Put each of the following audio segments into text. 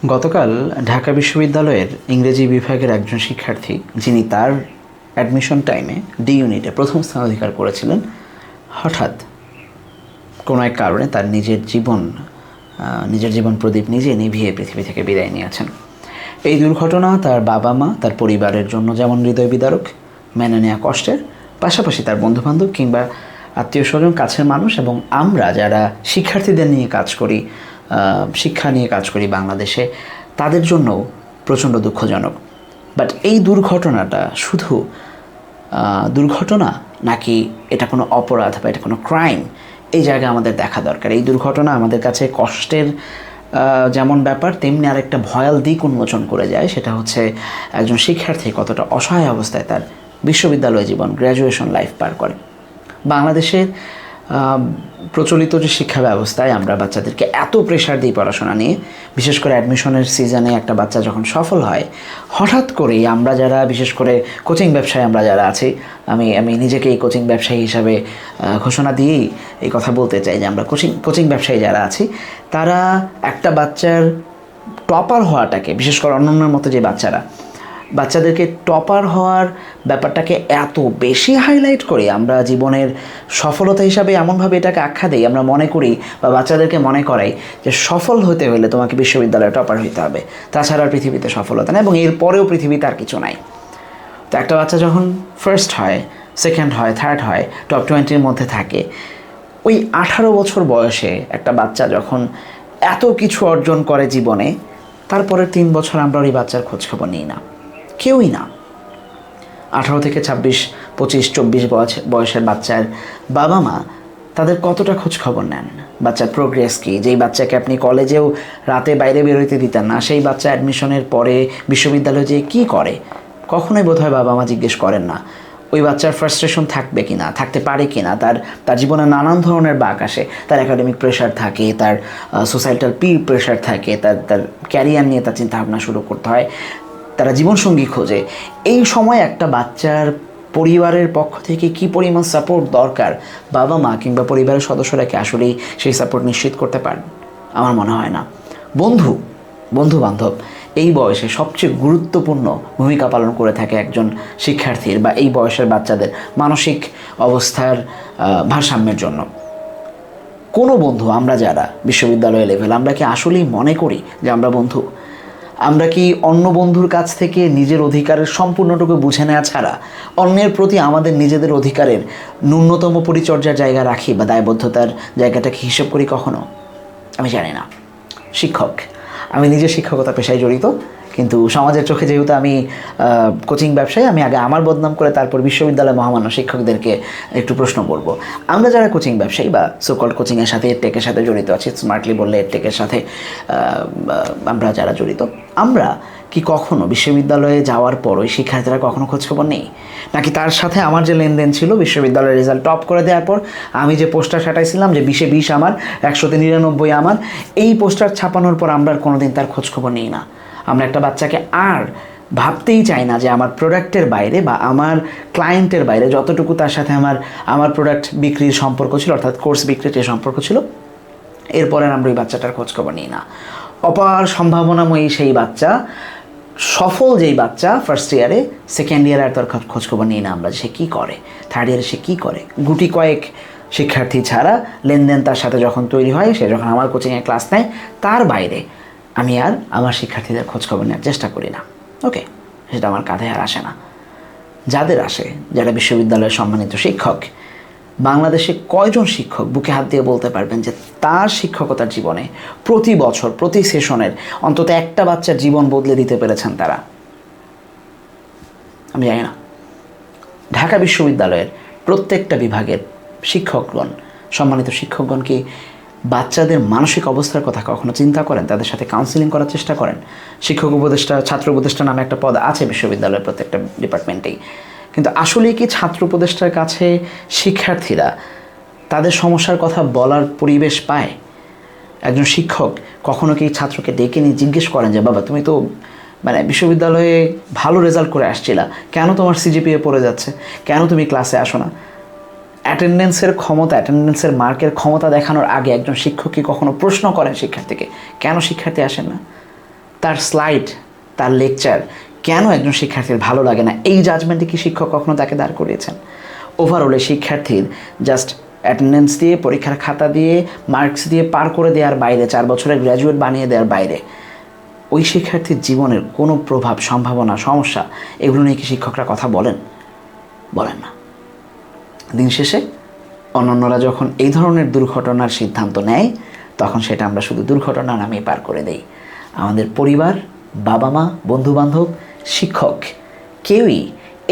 গতকাল ঢাকা বিশ্ববিদ্যালয়ের ইংরেজি বিভাগের একজন শিক্ষার্থী, যিনি তার অ্যাডমিশন টাইমে ডি ইউনিটে প্রথম স্থান অধিকার করেছিলেন, হঠাৎ কোনো এক কারণে তার নিজের জীবন প্রদীপ নিজে নিভিয়ে পৃথিবী থেকে বিদায় নিয়েছেন। এই দুর্ঘটনা তার বাবা মা, তার পরিবারের জন্য যেমন হৃদয় বিদারক, মেনে নেওয়া কষ্টের, পাশাপাশি তার বন্ধুবান্ধব কিংবা আত্মীয় স্বজন, কাছের মানুষ এবং আমরা যারা শিক্ষার্থীদের নিয়ে কাজ করি, শিক্ষা নিয়ে কাজ করি বাংলাদেশে, তাদের জন্যও প্রচণ্ড দুঃখজনক। বাট এই দুর্ঘটনাটা শুধু দুর্ঘটনা নাকি এটা কোনো অপরাধ বা এটা কোনো ক্রাইম, এই জায়গায় আমাদের দেখা দরকার। এই দুর্ঘটনা আমাদের কাছে কষ্টের যেমন ব্যাপার, তেমনি আরেকটা ভয়াল দিক উন্মোচন করে যায়। সেটা হচ্ছে একজন শিক্ষার্থী কতটা অসহায় অবস্থায় তার বিশ্ববিদ্যালয় জীবন, গ্র্যাজুয়েশন লাইফ পার করে। বাংলাদেশের প্রচলিত যে শিক্ষা ব্যবস্থায় আমরা বাচ্চাদেরকে এত প্রেশার দিই পড়াশোনা নিয়ে, বিশেষ করে অ্যাডমিশনের সিজনে একটা বাচ্চা যখন সফল হয়, হঠাৎ করেই আমরা যারা, বিশেষ করে কোচিং ব্যবসায় আমরা যারা আছি, আমি নিজেকে এই কোচিং ব্যবসায়ী হিসাবে ঘোষণা দিয়েই এই কথা বলতে চাই যে আমরা কোচিং ব্যবসায়ী যারা আছি, তারা একটা বাচ্চার টপার হওয়াটাকে, বিশেষ করে অন্যান্যর মতো যে বাচ্চাদেরকে টপার হওয়ার ব্যাপারটাকে এত বেশি হাইলাইট করি, আমরা জীবনের সফলতা হিসাবে এমনভাবে এটাকে আখ্যা দিই, আমরা মনে করি বা বাচ্চাদেরকে মনে করাই যে সফল হতে হলে তোমাকে বিশ্ববিদ্যালয়ে টপার হইতে হবে, তাছাড়া পৃথিবীতে সফলতা নেই এবং এরপরেও পৃথিবীতে আর কিছু নাই। তো একটা বাচ্চা যখন ফার্স্ট হয়, সেকেন্ড হয়, থার্ড হয়, টপ 20-র মধ্যে থাকে, ওই 18 বছর বয়সে একটা বাচ্চা যখন এত কিছু অর্জন করে জীবনে, তারপরের 3 বছর আমরা ওই বাচ্চার খোঁজখবর নিই না, কেউই না। 18 থেকে 26, 25, 24 বয়সের বাচ্চার বাবা মা তাদের কতটা খোঁজ খবর নেন, বাচ্চার প্রোগ্রেস কী? যেই বাচ্চাকে আপনি কলেজেও রাতে বাইরে বেরোতে দিতেন না, সেই বাচ্চা অ্যাডমিশনের পরে বিশ্ববিদ্যালয়ে যেয়ে কী করে, কখনোই বোধহয় বাবা মা জিজ্ঞেস করেন না। ওই বাচ্চার ফ্রাস্ট্রেশন থাকবে কি না, থাকতে পারে কি না, তার জীবনে নানান ধরনের বাঁক আসে, তার একাডেমিক প্রেশার থাকে, তার সোসাইটাল পির প্রেশার থাকে, তার ক্যারিয়ার নিয়ে তার চিন্তাভাবনা শুরু করতে হয়, তারা জীবনসঙ্গী খোঁজে। এই সময় একটা বাচ্চার পরিবারের পক্ষ থেকে কী পরিমাণ সাপোর্ট দরকার, বাবা মা কিংবা পরিবারের সদস্যরা কি আসলেই সেই সাপোর্ট নিশ্চিত করতে পারেন? আমার মনে হয় না। বন্ধু বান্ধব এই বয়সে সবচেয়ে গুরুত্বপূর্ণ ভূমিকা পালন করে থাকে একজন শিক্ষার্থীর বা এই বয়সের বাচ্চাদের মানসিক অবস্থার ভারসাম্যের জন্য। কোনো বন্ধু, আমরা যারা বিশ্ববিদ্যালয় লেভেল, আমরা কি আসলেই মনে করি যে আমরা বন্ধু? আমরা কি অন্য বন্ধুর কাছ থেকে নিজের অধিকারের সম্পূর্ণটুকু বুঝে নেওয়া ছাড়া অন্যের প্রতি আমাদের নিজেদের অধিকারের ন্যূনতম পরিচর্যার জায়গা রাখি বা দায়বদ্ধতার জায়গাটাকে হিসেব করি কখনো? আমি জানি না। আমি নিজে শিক্ষকতা পেশায় জড়িত, কিন্তু সমাজের চোখে যেহেতু আমি কোচিং ব্যবসায়ী, আমি আগে আমার বদনাম করে তারপর বিশ্ববিদ্যালয় মহামান্য শিক্ষকদেরকে একটু প্রশ্ন করব। আমরা যারা কোচিং ব্যবসায়ী বা সোকল্ড কোচিংয়ের সাথে, এডটেকের সাথে জড়িত আছি, স্মার্টলি বললে এডটেকের সাথে আমরা যারা জড়িত, আমরা কি কখনো বিশ্ববিদ্যালয়ে যাওয়ার পর ওই শিক্ষার্থীরা কখনো খোঁজখবর নেই? নাকি তার সাথে আমার যে লেনদেন ছিল, বিশ্ববিদ্যালয়ের রেজাল্ট টপ করে দেওয়ার পর আমি যে পোস্টার ছাটাইছিলাম যে 20-এ 20 আমার, 100-তে 99 আমার, এই পোস্টার ছাপানোর পর আমরা আর কোনোদিন তার খোঁজখবর নিই না। আমরা একটা বাচ্চাকে আর ভাবতেই চাই না যে আমার প্রোডাক্টের বাইরে বা আমার ক্লায়েন্টের বাইরে যতটুকু তার সাথে আমার প্রোডাক্ট বিক্রির সম্পর্ক ছিল, অর্থাৎ কোর্স বিক্রির যে সম্পর্ক ছিল, এরপরে আমরা ওই বাচ্চাটার খোঁজখবর নিই না। অপার সম্ভাবনাময়ী সেই বাচ্চা, সফল যেই বাচ্চা ফার্স্ট ইয়ারে, সেকেন্ড ইয়ারে আর তার খোঁজখবর নিই না আমরা, সে কী করে, থার্ড ইয়ারে সে কী করে। গুটি কয়েক শিক্ষার্থী ছাড়া লেনদেন তার সাথে যখন তৈরি হয়, সে যখন আমার কোচিংয়ে ক্লাস নেয়, তার বাইরে আমি আর আমার শিক্ষার্থীদের খোঁজখবর নেওয়ার চেষ্টা করি না। ওকে, সেটা আমার কাঁধে আর আসে না। যাদের আসে, যারা বিশ্ববিদ্যালয়ের সম্মানিত শিক্ষক, বাংলাদেশে কয়জন শিক্ষক বুকে হাত দিয়ে বলতে পারবেন যে তার শিক্ষকতার জীবনে প্রতি বছর, প্রতি সেশনের অন্তত একটা বাচ্চার জীবন বদলে দিতে পেরেছেন তারা? আমি জানি না। ঢাকা বিশ্ববিদ্যালয়ের প্রত্যেকটা বিভাগের শিক্ষকগণ, সম্মানিত শিক্ষকগণ কি বাচ্চাদের মানসিক অবস্থার কথা কখনো চিন্তা করেন? তাদের সাথে কাউন্সিলিং করার চেষ্টা করেন? শিক্ষক উপদেষ্টা, ছাত্র উপদেষ্টা নামে একটা পদ আছে বিশ্ববিদ্যালয়ের প্রত্যেকটা ডিপার্টমেন্টেই, কিন্তু আসলেই কি ছাত্র উপদেষ্টার কাছে শিক্ষার্থীরা তাদের সমস্যার কথা বলার পরিবেশ পায়? একজন শিক্ষক কখনো কি ছাত্রকে ডেকে নিয়ে জিজ্ঞেস করেন যে বাবা, তুমি তো বিশ্ববিদ্যালয়ে ভালো রেজাল্ট করে আসছিলা, কেন তোমার সিজিপিএ পড়ে যাচ্ছে, কেন তুমি ক্লাসে আসো না? অ্যাটেন্ডেন্সের মার্কের ক্ষমতা দেখানোর আগে একজন শিক্ষক কি কখনো প্রশ্ন করেন শিক্ষার্থীকে, কেন শিক্ষার্থী আসেন না? তার স্লাইড, তার লেকচার কেন একজন শিক্ষার্থীর ভালো লাগে না, এই জাজমেন্টে কি শিক্ষক কখনো তাকে দাঁড় করিয়েছেন? ওভারঅলে শিক্ষার্থীর জাস্ট অ্যাটেন্ডেন্স দিয়ে, পরীক্ষার খাতা দিয়ে, মার্কস দিয়ে পার করে দেওয়ার বাইরে, 4 বছরের গ্র্যাজুয়েট বানিয়ে দেওয়ার বাইরে ওই শিক্ষার্থীর জীবনের কোনো প্রভাব, সম্ভাবনা, সমস্যা এগুলো নিয়ে কি শিক্ষকরা কথা বলেন? বলেন না। দিন শেষে অন্যান্যরা যখন এই ধরনের দুর্ঘটনার সিদ্ধান্ত নেয় তখন সেটা আমরা শুধু দুর্ঘটনা নামে পার করে দেই। আমাদের পরিবার, বাবা মা, বন্ধুবান্ধব, শিক্ষক কেউই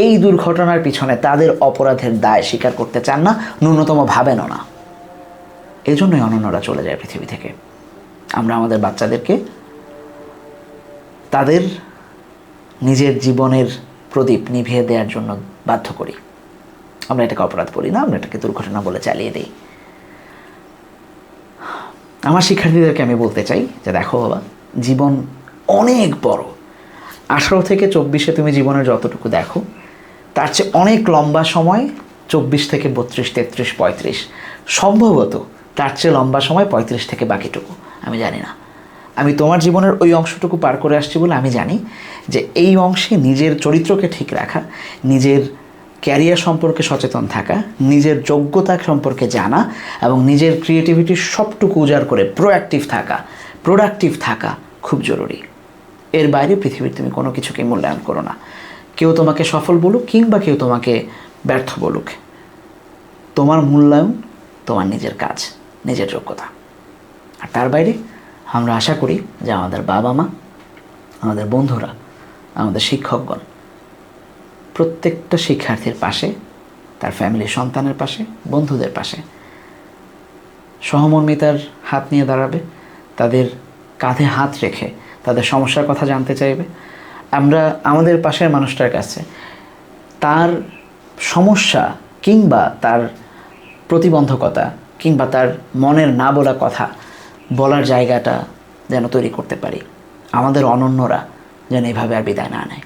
এই দুর্ঘটনার পিছনে তাদের অপরাধের দায় স্বীকার করতে চান না, ন্যূনতম ভাবেনও না। এই জন্যই অন্যান্যরা চলে যায় পৃথিবী থেকে। আমরা আমাদের বাচ্চাদেরকে তাদের নিজের জীবনের প্রদীপ নিভিয়ে দেওয়ার জন্য বাধ্য করি। আমরা এটাকে অপরাধ বলি না, আমরা এটাকে দুর্ঘটনা বলে চালিয়ে দিই। আমার শিক্ষার্থীদেরকে আমি বলতে চাই যে দেখো বাবা, জীবন অনেক বড়। 18 থেকে 24-এ তুমি জীবনের যতটুকু দেখো তার চেয়ে অনেক লম্বা সময় 24 থেকে 32, 33, 35, সম্ভবত তার চেয়ে লম্বা সময় 35 থেকে বাকিটুকু। আমি জানি না, আমি তোমার জীবনের ওই অংশটুকু পার করে আসছি বলে আমি জানি যে এই অংশে নিজের চরিত্রকে ঠিক রাখা, নিজের ক্যারিয়ার সম্পর্কে সচেতন থাকা, নিজের যোগ্যতা সম্পর্কে জানা এবং নিজের ক্রিয়েটিভিটির সবটুকু উজাড় করে প্রোডাক্টিভ থাকা খুব জরুরি। এর বাইরে পৃথিবীর তুমি কোনো কিছুকে মূল্যায়ন করো না। কেউ তোমাকে সফল বলুক কিংবা কেউ তোমাকে ব্যর্থ বলুক, তোমার মূল্যায়ন তোমার নিজের কাজ, নিজের যোগ্যতা। আর তার বাইরে আমরা আশা করি যে আমাদের বাবা মা, আমাদের বন্ধুরা, আমাদের শিক্ষকগণ প্রত্যেকটা শিক্ষার্থীর পাশে, তার ফ্যামিলির সন্তানের পাশে, বন্ধুদের পাশে সহমর্মিতার হাত নিয়ে দাঁড়াবে, তাদের কাঁধে হাত রেখে তাদের সমস্যার কথা জানতে চাইবে। আমরা আমাদের পাশের মানুষটার কাছে তার সমস্যা কিংবা তার প্রতিবন্ধকতা কিংবা তার মনের না বলা কথা বলার জায়গাটা যেন তৈরি করতে পারি। আমাদের অনন্যরা যেন এভাবে আর বিদায় না নেয়।